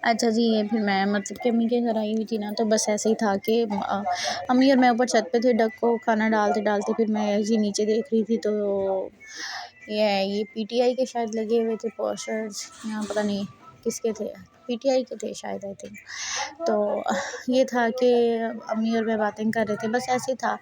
اچھا جی، یہ پھر میں مطلب کہ امی کے گھر آئی ہوئی تھی نا، تو بس ایسے ہی تھا کہ امی اور میں اوپر چھت پہ تھے، ڈگ کو کھانا ڈالتے ڈالتے پھر میں جی نیچے دیکھ رہی تھی، تو یہ پی ٹی آئی کے شاید لگے ہوئے تھے پوسٹرز، یہاں پتہ نہیں کس کے تھے، پی ٹی آئی کے تھے شاید آئی تھنک۔ تو یہ تھا کہ امی اور میں باتیں کر رہے تھے، بس ایسے تھا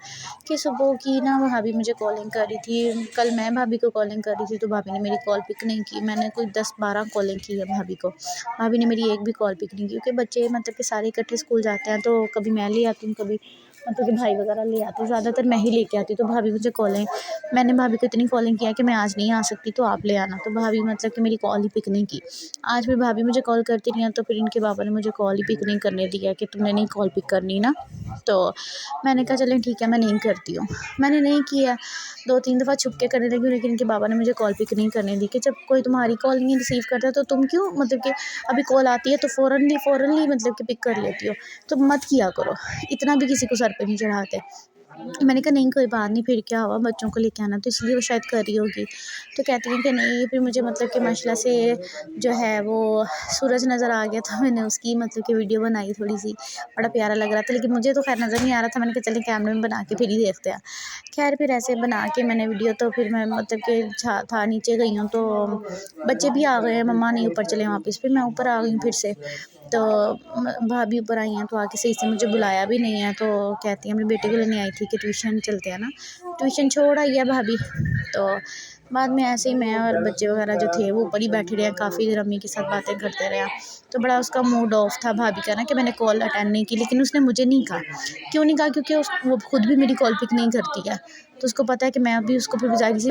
کہ صبح کی نا بھابھی مجھے کالنگ کر رہی تھی، کل میں بھابھی کو کالنگ کر رہی تھی تو بھابھی نے میری کال پک نہیں کی، میں نے کوئی 10-12 کالنگ کی ہے بھابھی کو، بھابھی نے میری ایک بھی کال پک نہیں کی، کیونکہ بچے مطلب کہ سارے اکٹھے اسکول جاتے ہیں، تو کبھی میں لے آتی ہوں، کبھی مطلب کہ بھائی وغیرہ لے آتے ہیں، زیادہ تر میں ہی لے کے آتی ہوں، تو بھابھی مجھے کالیں، میں نے بھابھی کو اتنی کالنگ کیا کہ میں آج نہیں آ سکتی تو آپ لے آنا، تو بھابھی مطلب کہ میری کال ہی پک نہیں کی۔ آج بھی بھابھی مجھے کال کرتی رہی ہیں، تو پھر ان کے بابا نے مجھے کال ہی پک نہیں کرنے دیا کہ تم نے نہیں کال پک کرنی نا، تو میں نے کہا چلیں ٹھیک ہے میں نہیں کرتی ہوں، میں نے نہیں کیا، 2-3 دفعہ چھپ کے کرنے لگی ہوں، لیکن ان کے بابا نے مجھے کال پک نہیں کرنے دی کہ جب کوئی تمہاری کال نہیں ریسیو کرتا ہے تو تم کیوں مطلب کہ ابھی کال آتی ہے تو فوراً مطلب کہ پک کر لیتی ہو، تو مت کیا کرو، اتنا بھی کسی کو سر پہ نہیں چڑھاتے۔ میں نے کہا نہیں کوئی بات نہیں، پھر کیا ہوا، بچوں کو لے کے آنا تو اس لیے وہ شاید کر رہی ہوگی، تو کہتی ہیں کہ نہیں، پھر مجھے مطلب کہ ماشاءاللہ سے جو ہے وہ سورج نظر آ گیا تھا، میں نے اس کی مطلب کہ ویڈیو بنائی تھوڑی سی، بڑا پیارا لگ رہا تھا، لیکن مجھے تو خیر نظر نہیں آ رہا تھا، میں نے کہا چلیں کیمرے میں بنا کے پھر ہی دیکھتے ہیں، خیر پھر ایسے بنا کے میں نے ویڈیو، تو پھر میں مطلب کہ تھا نیچے گئی ہوں، تو بچے بھی آ گئے ہیں، مما نہیں اوپر چلے واپس، پھر میں اوپر آ گئی ہوں پھر سے، تو بھابھی اوپر آئی ہیں تو آ کے صحیح سے مجھے بلایا بھی نہیں ہے، تو کہتی ہیں اپنے بیٹے کو لینے آئی تھی کہ ٹیوشن چلتے ہیں نا، ٹیوشن چھوڑ آئی ہے بھابھی، تو بعد میں ایسے ہی میں اور بچے وغیرہ جو تھے وہ اوپر ہی بیٹھے رہے ہیں، کافی دیر امی کے ساتھ باتیں کرتے رہے ہیں، تو بڑا اس کا موڈ آف تھا بھابھی کا نا کہ میں نے کال اٹینڈ نہیں کی، لیکن اس نے مجھے نہیں کہا، کیوں نہیں کہا، کیونکہ وہ خود بھی میری کال پک نہیں کرتی ہے، تو اس کو پتہ ہے کہ میں ابھی اس کو پھر ظاہر سی